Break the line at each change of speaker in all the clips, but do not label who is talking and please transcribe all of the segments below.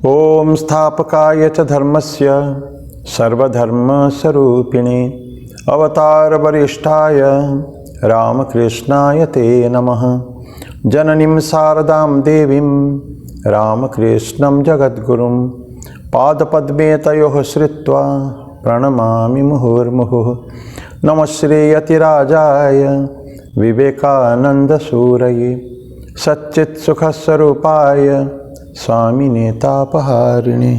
ओम स्थापकाय च धर्मस्य सर्वधर्मस्वरूपिणे अवतार वरिष्ठाय रामकृष्णाय ते नमः। जननीं शारदां देवीं रामकृष्णं जगद्गुरुं पादपद्मे तयोः श्रित्वा प्रणमामि मुहुर्मुहुः। नमः श्रीयतिराजाय विवेकानन्दसूरये सच्चित्सुखस्वरूपाय स्वामिने तापहारिणे।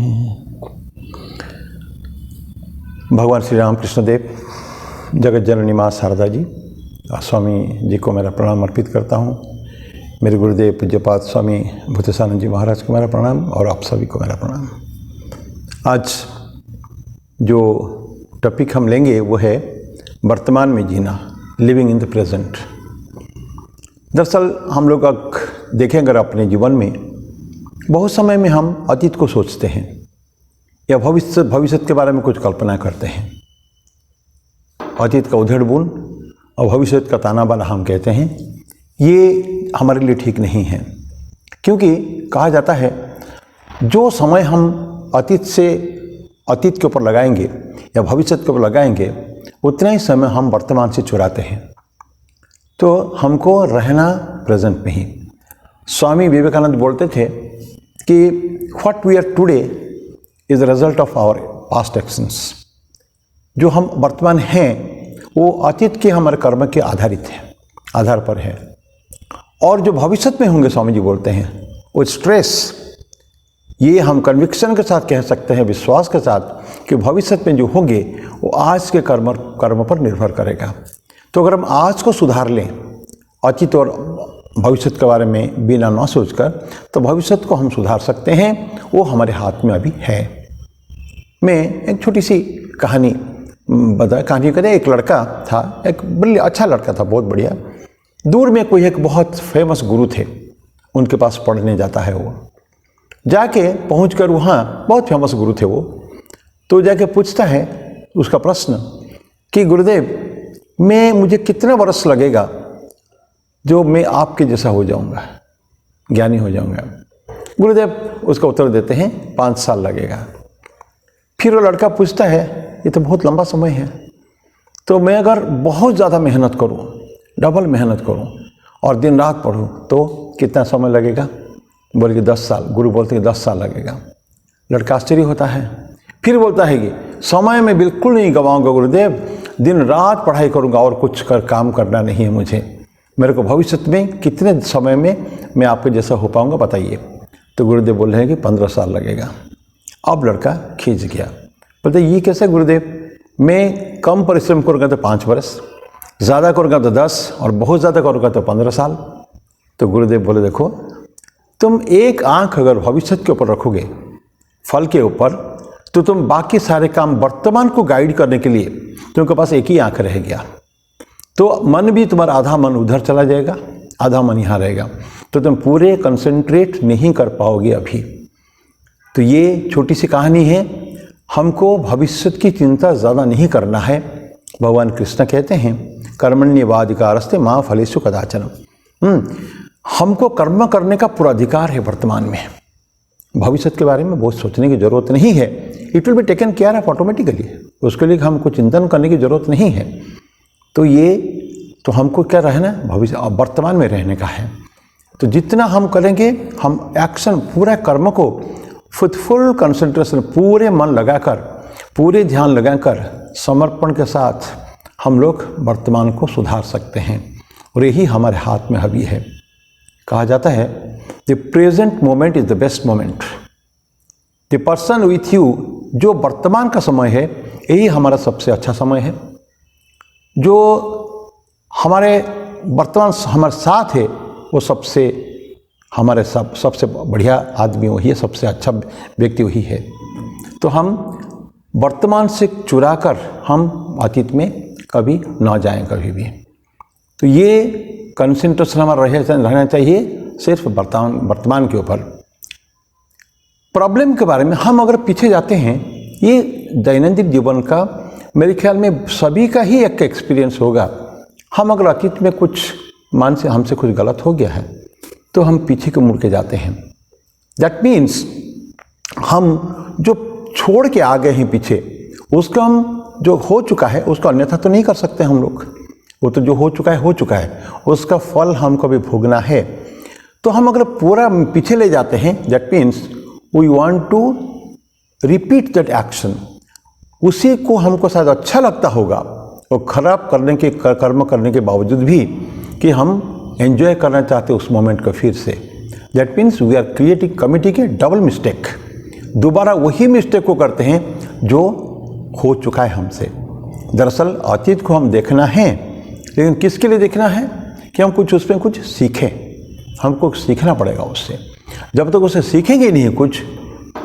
भगवान श्री राम कृष्णदेव, जगत जननी माँ शारदा जी, स्वामी जी को मेरा प्रणाम अर्पित करता हूँ। मेरे गुरुदेव पूज्यपाद स्वामी भूतेशानंद जी महाराज को मेरा प्रणाम और आप सभी को मेरा प्रणाम। आज जो टॉपिक हम लेंगे वो है वर्तमान में जीना, लिविंग इन द प्रेजेंट। दरअसल हम लोग देखें अगर अपने जीवन में बहुत समय में हम अतीत को सोचते हैं या भविष्य के बारे में कुछ कल्पना करते हैं। अतीत का उधेड़ बुन और भविष्य का ताना बाना हम कहते हैं, ये हमारे लिए ठीक नहीं है। क्योंकि कहा जाता है जो समय हम अतीत के ऊपर लगाएंगे या भविष्य के ऊपर लगाएंगे, उतना ही समय हम वर्तमान से चुराते हैं। तो हमको रहना प्रेजेंट में ही। स्वामी विवेकानंद बोलते थे कि what we are today is the result of our past actions. जो हम वर्तमान हैं वो अतीत के हमारे कर्म के आधार पर है। और जो भविष्य में होंगे, स्वामी जी बोलते हैं, वो स्ट्रेस, ये हम कन्विक्शन के साथ कह सकते हैं, विश्वास के साथ, कि भविष्य में जो होंगे वो आज के कर्म पर निर्भर करेगा। तो अगर हम आज को सुधार लें, अतीत और भविष्य के बारे में बिना ना सोचकर, तो भविष्य को हम सुधार सकते हैं। वो हमारे हाथ में अभी है। मैं एक छोटी सी कहानी कहते हैं। एक लड़का था, एक अच्छा लड़का था, बहुत बढ़िया। दूर में कोई एक बहुत फेमस गुरु थे, उनके पास पढ़ने जाता है। वो जाके पहुंचकर, वहाँ बहुत फेमस गुरु थे वो, तो जाके पूछता है उसका प्रश्न कि गुरुदेव, मुझे कितना वर्ष लगेगा जो मैं आपके जैसा हो जाऊंगा, ज्ञानी हो जाऊंगा। गुरुदेव उसका उत्तर देते हैं 5 साल लगेगा। फिर वो लड़का पूछता है, ये तो बहुत लंबा समय है, तो मैं अगर बहुत ज़्यादा मेहनत करूं, डबल मेहनत करूं और दिन रात पढूं, तो कितना समय लगेगा? बोले कि 10 साल। गुरु बोलते हैं 10 साल लगेगा। लड़का आश्चर्य होता है। फिर बोलता है कि समय में बिल्कुल नहीं गंवाऊंगा गुरुदेव, दिन रात पढ़ाई करूंगा और कुछ काम करना नहीं है मुझे। मेरे को भविष्य में कितने समय में मैं आपके जैसा हो पाऊंगा बताइए। तो गुरुदेव बोल रहे हैं कि 15 साल लगेगा। अब लड़का खींच गया, बोलते ये कैसे गुरुदेव, मैं कम परिश्रम करूँगा तो 5 वर्ष, ज़्यादा करूँगा तो 10 और बहुत ज़्यादा करूँगा तो 15 साल। तो गुरुदेव बोले देखो, तुम एक आँख अगर भविष्य के ऊपर रखोगे, फल के ऊपर, तो तुम बाकी सारे काम वर्तमान को गाइड करने के लिए तुमके पास एक ही आँख रह गया। तो मन भी तुम्हारा आधा मन उधर चला जाएगा, आधा मन यहाँ रहेगा, तो तुम पूरे कंसंट्रेट नहीं कर पाओगे अभी। तो ये छोटी सी कहानी है। हमको भविष्य की चिंता ज़्यादा नहीं करना है। भगवान कृष्ण कहते हैं कर्मण्येवाधिकारस्ते मा फलेषु कदाचन। हमको कर्म करने का पूरा अधिकार है वर्तमान में। भविष्य के बारे में बहुत सोचने की ज़रूरत नहीं है। It will be taken care of automatically. उसके लिए हमको चिंतन करने की ज़रूरत नहीं है। तो हमको क्या रहना है? भविष्य वर्तमान में रहने का है। तो जितना हम करेंगे, हम एक्शन, पूरा कर्म को फुल कंसंट्रेशन, पूरे मन लगाकर, पूरे ध्यान लगाकर, समर्पण के साथ हम लोग वर्तमान को सुधार सकते हैं। और यही हमारे हाथ में अभी है। कहा जाता है the present moment is the best moment. The person with you, जो वर्तमान का समय है, यही हमारा सबसे अच्छा समय है। जो हमारे वर्तमान हमारे साथ है, वो सबसे बढ़िया आदमी वही है, सबसे अच्छा व्यक्ति वही है। तो हम वर्तमान से चुराकर हम अतीत में कभी ना जाएं, कभी भी। तो ये कंसंट्रेशन हमारा रहना चाहिए सिर्फ वर्तमान के ऊपर। प्रॉब्लम के बारे में हम अगर पीछे जाते हैं, ये दैनंदिन जीवन का मेरे ख्याल में सभी का ही एक एक्सपीरियंस होगा। हम अगर अतीत में हमसे कुछ गलत हो गया है, तो हम पीछे को मुड़ के जाते हैं। दैट मीन्स हम जो छोड़ के आ गए हैं पीछे, उसका हम जो हो चुका है उसको अन्यथा तो नहीं कर सकते हम लोग। वो तो जो हो चुका है, उसका फल हमको भी भोगना है। तो हम अगर पूरा पीछे ले जाते हैं, that means we want to repeat that action. उसी को हमको शायद अच्छा लगता होगा वो खराब करने के कर्म करने के बावजूद भी, कि हम एंजॉय करना चाहते उस मोमेंट को फिर से। That means we are committing a double mistake. दोबारा वही मिस्टेक को करते हैं जो हो चुका है हमसे। दरअसल अतीत को हम देखना है, लेकिन किसके लिए देखना है? कि हम कुछ उसमें कुछ सीखें। हमको सीखना पड़ेगा उससे। जब तक उसे सीखेंगे नहीं कुछ,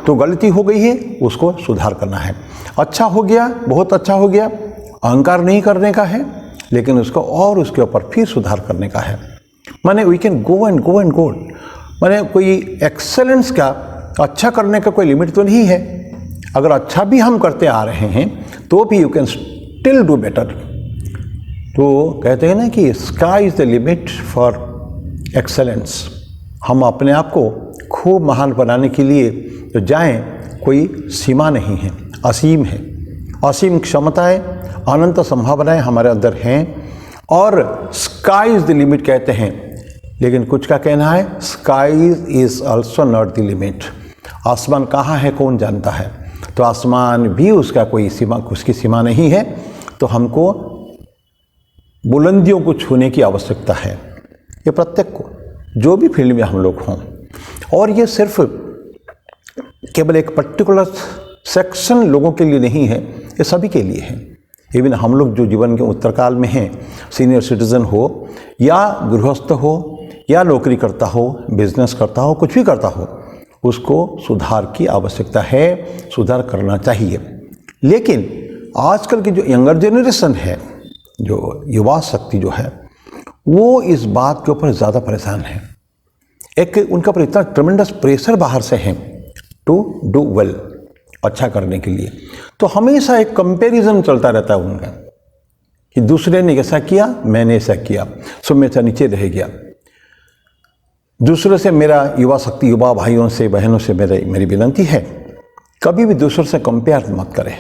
तो गलती हो गई है उसको सुधार करना है। अच्छा हो गया, बहुत अच्छा हो गया, अहंकार नहीं करने का है, लेकिन उसको और उसके ऊपर फिर सुधार करने का है। माने we can go and go and go. माने कोई एक्सेलेंस का, अच्छा करने का कोई लिमिट तो नहीं है। अगर अच्छा भी हम करते आ रहे हैं तो भी you can still do better. तो कहते हैं ना कि sky is the limit for excellence. हम अपने आप को खूब महान बनाने के लिए तो जाएं, कोई सीमा नहीं है, असीम है। असीम क्षमताएं, अनंत संभावनाएं हमारे अंदर हैं, और स्काई इज द लिमिट कहते हैं। लेकिन कुछ का कहना है sky is also not the limit. आसमान कहाँ है कौन जानता है। तो आसमान भी उसका कोई सीमा, उसकी सीमा नहीं है। तो हमको बुलंदियों को छूने की आवश्यकता है, ये प्रत्येक को, जो भी फील्ड में हम लोग हों। और ये सिर्फ केवल एक पर्टिकुलर सेक्शन लोगों के लिए नहीं है, ये सभी के लिए है। इवन हम लोग जो जीवन के उत्तरकाल में हैं, सीनियर सिटीजन हो या गृहस्थ हो या नौकरी करता हो, बिजनेस करता हो, कुछ भी करता हो, उसको सुधार की आवश्यकता है, सुधार करना चाहिए। लेकिन आजकल की जो यंगर जनरेशन है, जो युवा शक्ति जो है, वो इस बात के ऊपर ज़्यादा परेशान है। एक उनका पर इतना ट्रेमेंडस प्रेशर बाहर से है टू डू वेल, अच्छा करने के लिए। तो हमेशा एक कंपैरिजन चलता रहता है उनका, कि दूसरे ने ऐसा किया, मैंने ऐसा किया, सो मैं ऐसा नीचे रह गया। दूसरों से मेरा युवा शक्ति, युवा भाइयों से, बहनों से मेरी विनती है, कभी भी दूसरों से कंपेयर मत करें।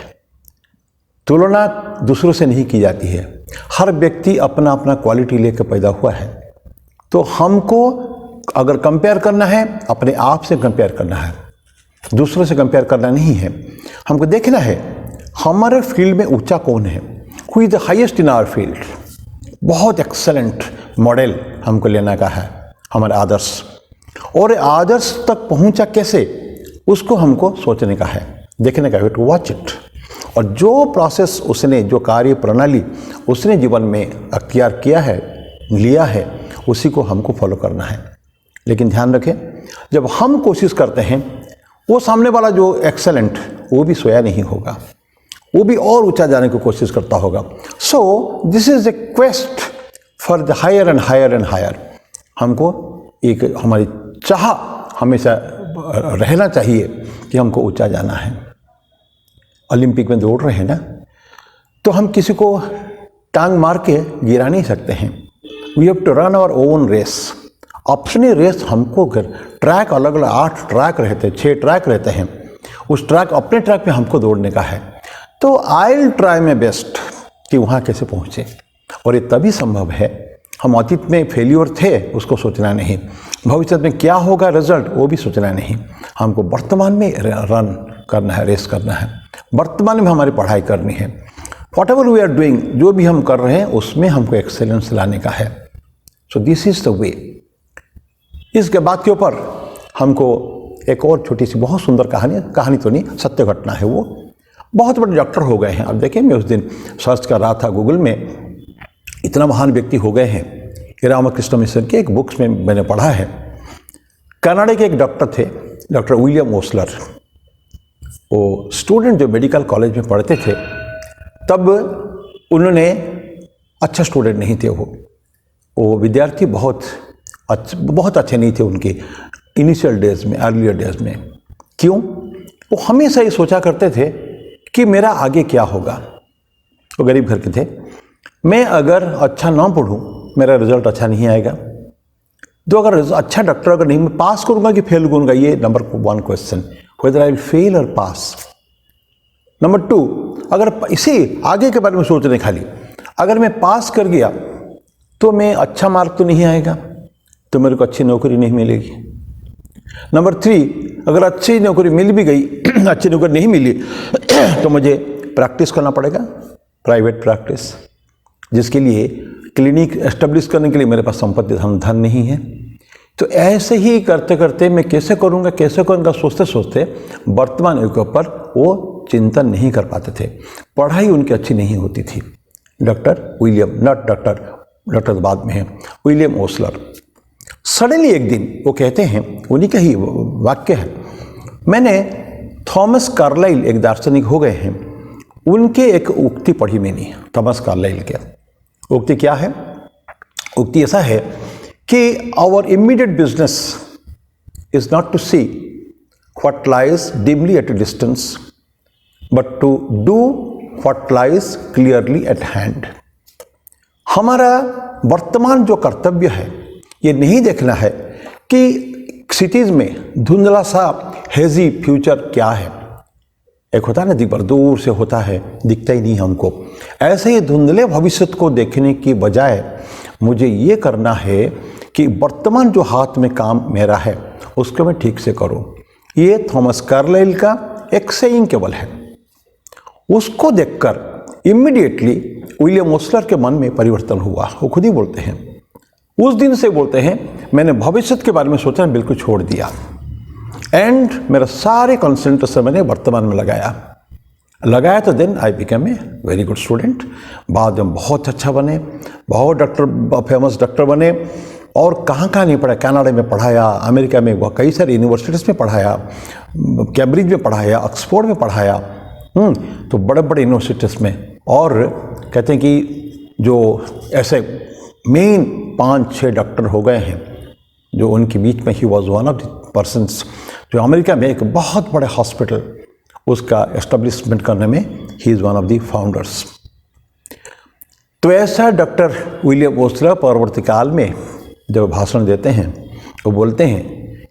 तुलना दूसरों से नहीं की जाती है। हर व्यक्ति अपना अपना क्वालिटी लेकर पैदा हुआ है। तो हमको अगर कंपेयर करना है, अपने आप से कंपेयर करना है, दूसरों से कंपेयर करना नहीं है। हमको देखना है हमारे फील्ड में ऊंचा कौन है, who is the highest in our field. बहुत एक्सेलेंट मॉडल हमको लेना का है, हमारे आदर्श। और आदर्श तक पहुंचा कैसे, उसको हमको सोचने का है, देखने का है, टू वॉच इट। और जो प्रोसेस उसने, जो कार्य प्रणाली उसने जीवन में अख्तियार किया है, लिया है, उसी को हमको फॉलो करना है। लेकिन ध्यान रखें, जब हम कोशिश करते हैं, वो सामने वाला जो एक्सेलेंट, वो भी सोया नहीं होगा, वो भी और ऊंचा जाने की कोशिश करता होगा। So this is a quest for the higher and higher and higher. हमको एक हमारी चाह हमेशा रहना चाहिए कि हमको ऊंचा जाना है। ओलंपिक में दौड़ रहे हैं ना, तो हम किसी को टांग मार के गिरा नहीं सकते हैं। We have to run our own race. अपनी रेस हमको, ट्रैक अलग अलग 8 ट्रैक रहते हैं, 6 ट्रैक रहते हैं, उस ट्रैक, अपने ट्रैक पे हमको दौड़ने का है। तो I will try my best कि वहाँ कैसे पहुँचे। और ये तभी संभव है, हम अतीत में फेल्योर थे उसको सोचना नहीं, भविष्य में क्या होगा रिजल्ट वो भी सोचना नहीं। हमको वर्तमान में रन करना है, रेस करना है, वर्तमान में हमारी पढ़ाई करनी है। Whatever we are doing, जो भी हम कर रहे हैं उसमें हमको एक्सेलेंस लाने का है। सो दिस इज द वे। इसके बाद के ऊपर हमको एक और छोटी सी बहुत सुंदर कहानी तो नहीं, सत्य घटना है वो। बहुत बड़े डॉक्टर हो गए हैं। अब देखिए, मैं उस दिन सर्च कर रहा था गूगल में, इतना महान व्यक्ति हो गए हैं। रामकृष्ण मिशन के एक बुक्स में मैंने पढ़ा है, कनाडा के एक डॉक्टर थे, डॉक्टर विलियम ओसलर। वो स्टूडेंट जो मेडिकल कॉलेज में पढ़ते थे, तब उन्होंने, अच्छा स्टूडेंट नहीं थे वो विद्यार्थी बहुत अच्छे नहीं थे उनके इनिशियल डेज में, अर्लियर डेज में। क्यों? वो हमेशा ये सोचा करते थे कि मेरा आगे क्या होगा। वो गरीब घर के थे, मैं अगर अच्छा ना पढ़ूं मेरा रिजल्ट अच्छा नहीं आएगा। तो अगर अच्छा डॉक्टर अगर नहीं, मैं पास करूंगा कि फेल करूंगा, ये number 1 question whether I will fail or pass. Number 2, अगर इसी आगे के बारे में सोच रहे खाली, अगर मैं पास कर गया तो मैं अच्छा मार्क तो नहीं आएगा, तो मेरे को अच्छी नौकरी नहीं मिलेगी। नंबर 3, अगर अच्छी नौकरी मिल भी गई अच्छी नौकरी नहीं मिली तो मुझे प्रैक्टिस करना पड़ेगा, प्राइवेट प्रैक्टिस, जिसके लिए क्लिनिक एस्टेब्लिश करने के लिए मेरे पास संपत्ति धन नहीं है। तो ऐसे ही करते करते मैं कैसे करूँगा सोचते सोचते वर्तमान युग के ऊपर वो चिंतन नहीं कर पाते थे। पढ़ाई उनकी अच्छी नहीं होती थी। डॉक्टर विलियम, नॉट डॉक्टर बाद में है, विलियम ओसलर, सडनली एक दिन वो कहते हैं, उन्हीं का ही वाक्य है, मैंने थॉमस कार्लाइल एक दार्शनिक हो गए हैं, उनके एक उक्ति पढ़ी मैंने, थॉमस कार्लाइल के। उक्ति क्या है? उक्ति ऐसा है कि our immediate business is not to see what lies dimly at a distance but to do what lies clearly at hand. हमारा वर्तमान जो कर्तव्य है ये नहीं देखना है कि सिटीज में धुंधला सा हेजी फ्यूचर क्या है। एक होता है ना, दिख पर दूर से होता है, दिखता ही नहीं हमको। ऐसे ही धुंधले भविष्य को देखने की बजाय मुझे ये करना है कि वर्तमान जो हाथ में काम मेरा है उसको मैं ठीक से करूं। ये थॉमस कार्लाइल का एक सेइंग केवल है। उसको देखकर इमीडिएटली विलियम ओसलर के मन में परिवर्तन हुआ। वो खुद ही बोलते हैं, उस दिन से बोलते हैं मैंने भविष्य के बारे में सोचना बिल्कुल छोड़ दिया एंड मेरा सारे कंसंट्रेशन मैंने वर्तमान में लगाया तो then I become a very good student. बाद में बहुत अच्छा बने, बहुत फेमस डॉक्टर बने, और कहाँ नहीं पढ़ा, कनाडा में पढ़ाया, अमेरिका में कई सारे यूनिवर्सिटीज़ में पढ़ाया, कैम्ब्रिज में पढ़ाया, ऑक्सफोर्ड में पढ़ाया, तो बड़े बड़े यूनिवर्सिटीज़ में। और कहते हैं कि जो ऐसे मेन 5-6 डॉक्टर हो गए हैं जो उनके बीच में he was one of the persons जो अमेरिका में एक बहुत बड़े हॉस्पिटल उसका एस्टेब्लिशमेंट करने में he is one of the founders. तो ऐसा डॉक्टर विलियम ओसलर परवर्ती काल में जब भाषण देते हैं वो बोलते हैं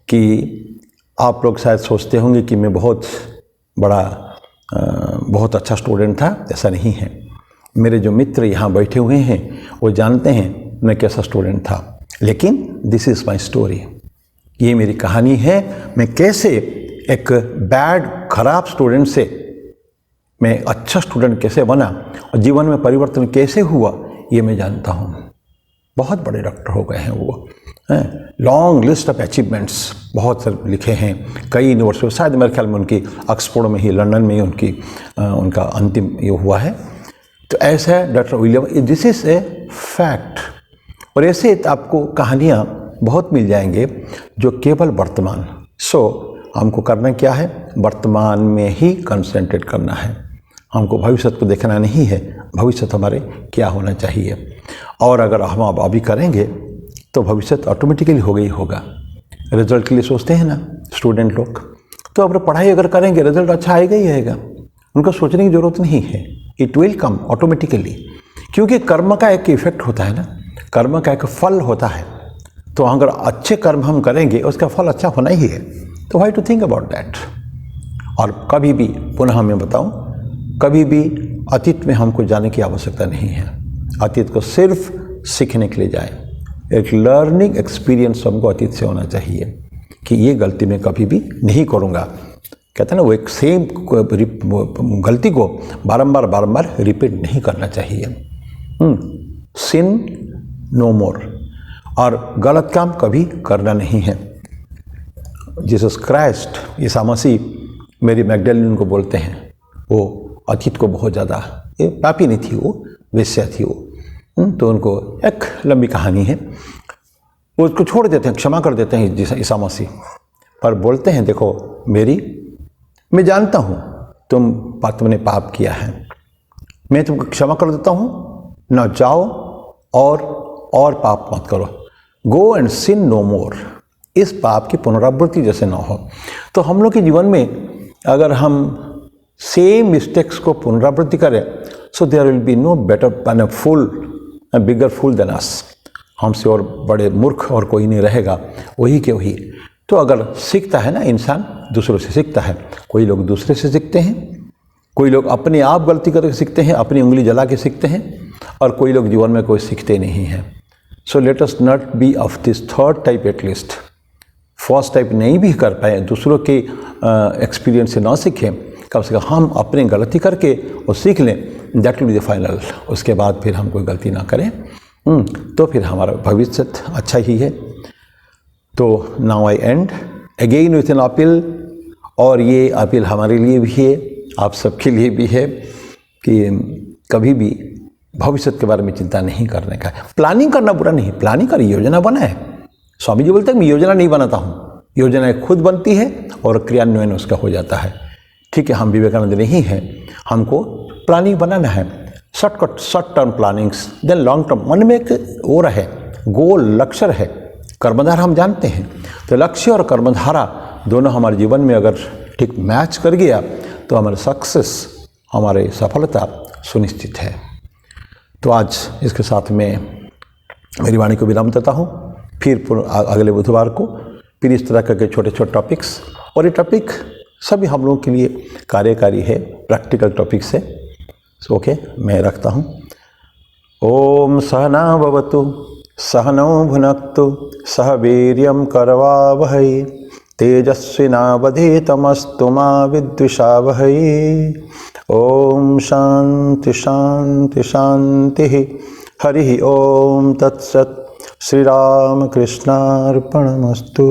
कि आप लोग शायद सोचते होंगे कि मैं बहुत अच्छा स्टूडेंट था, ऐसा नहीं है। मेरे जो मित्र यहाँ बैठे हुए हैं वो जानते हैं मैं कैसा स्टूडेंट था, लेकिन दिस इज़ माई स्टोरी, ये मेरी कहानी है। मैं कैसे एक खराब स्टूडेंट से मैं अच्छा स्टूडेंट कैसे बना और जीवन में परिवर्तन कैसे हुआ ये मैं जानता हूँ। बहुत बड़े डॉक्टर हो गए हैं वो, लॉन्ग लिस्ट ऑफ अचीवमेंट्स बहुत सारे लिखे हैं, कई यूनिवर्सिटी, शायद मेरे ख्याल में उनकी ऑक्सफोर्ड में ही, लंदन में ही उनका अंतिम ये हुआ है। तो ऐसा है doctor William, this is a fact. और ऐसे आपको कहानियाँ बहुत मिल जाएंगे जो केवल वर्तमान। हमको करना क्या है, वर्तमान में ही कंसंट्रेट करना है। हमको भविष्य को देखना नहीं है, भविष्य हमारे क्या होना चाहिए। और अगर हम अब अभी करेंगे तो भविष्य ऑटोमेटिकली होगा ही होगा। रिजल्ट के लिए सोचते हैं ना स्टूडेंट लोग, तो अगर पढ़ाई अगर करेंगे रिजल्ट अच्छा आएगा ही आएगा, उनको सोचने की ज़रूरत नहीं है, इट विल कम ऑटोमेटिकली। क्योंकि कर्म का एक इफेक्ट होता है ना, कर्म का एक फल होता है। तो अगर अच्छे कर्म हम करेंगे उसका फल अच्छा होना ही है। तो why to think about that. और कभी भी, पुनः मैं बताऊं, कभी भी अतीत में हमको जाने की आवश्यकता नहीं है। अतीत को सिर्फ सीखने के लिए जाए। एक लर्निंग एक्सपीरियंस हमको अतीत से होना चाहिए कि ये गलती मैं कभी भी नहीं करूँगा। कहते हैं ना, वो एक सेम गलती को बारंबार रिपीट नहीं करना चाहिए। सिन नो मोर, और गलत काम कभी करना नहीं है। जीसस क्राइस्ट, ईसा मसीह, मेरी मैगडलेन को बोलते हैं, वो अतीत को बहुत ज़्यादा, ये पापी नहीं थी, वो वेश्या थी वो। तो उनको एक लंबी कहानी है, वो उसको छोड़ देते हैं, क्षमा कर देते हैं ईसा मसीह, पर बोलते हैं देखो मैं जानता हूँ तुमने पाप किया है, मैं तुमको क्षमा कर देता हूँ, ना जाओ और पाप मत करो। गो एंड सिन नो मोर, इस पाप की पुनरावृत्ति जैसे ना हो। तो हम लोग के जीवन में अगर हम सेम मिस्टेक्स को पुनरावृत्ति करें, so there will be no better bigger fool than us. हमसे और बड़े मूर्ख और कोई नहीं रहेगा, वही के वही। तो अगर सीखता है ना इंसान, दूसरों से सीखता है। कोई लोग दूसरे से सीखते हैं, कोई लोग अपने आप गलती करके सीखते हैं, अपनी उंगली जला के सीखते हैं, और कोई लोग जीवन में कोई सीखते नहीं हैं। So let us not be of this third type at least. First type नहीं भी कर पाए, दूसरों के एक्सपीरियंस से ना सीखें, कम से कम हम अपनी गलती करके और सीख लें, that will be the final. उसके बाद फिर हम कोई गलती ना करें, तो फिर हमारा भविष्य अच्छा ही है। तो now I and again with an appeal, और ये अपील हमारे लिए भी है, आप सबके लिए भी है, कि कभी भी भविष्य के बारे में चिंता नहीं करने का। प्लानिंग करना बुरा नहीं, प्लानिंग कर, योजना बनाए। स्वामी जी बोलते हैं मैं योजना नहीं बनाता हूँ, योजनाएं खुद बनती है और क्रियान्वयन उसका हो जाता है। ठीक है, हम विवेकानंद नहीं हैं, हमको प्लानिंग बनाना है, short term plannings, then long term. मन में एक वो रहे, गोल, लक्ष्य है, कर्मधारा हम जानते हैं। तो लक्ष्य और कर्मधारा दोनों हमारे जीवन में अगर ठीक मैच कर गया तो हमारे सक्सेस, हमारे सफलता सुनिश्चित है। तो आज इसके साथ में मेरी वाणी को विराम देता हूँ। फिर अगले बुधवार को फिर इस तरह के छोटे छोटे टॉपिक्स, और ये टॉपिक सभी हम लोगों के लिए कार्यकारी है, प्रैक्टिकल टॉपिक्स है। ओके, मैं रखता हूँ। ओम सहना भवतु सहनौ भुनक्तु सह वीर्यं करवावहै तेजस्विनावधीतमस्तु मा विद्विषावहै। ओम शांति शांति शांति। हरि ओम तत्सत्। श्री राम कृष्णार्पणमस्तु।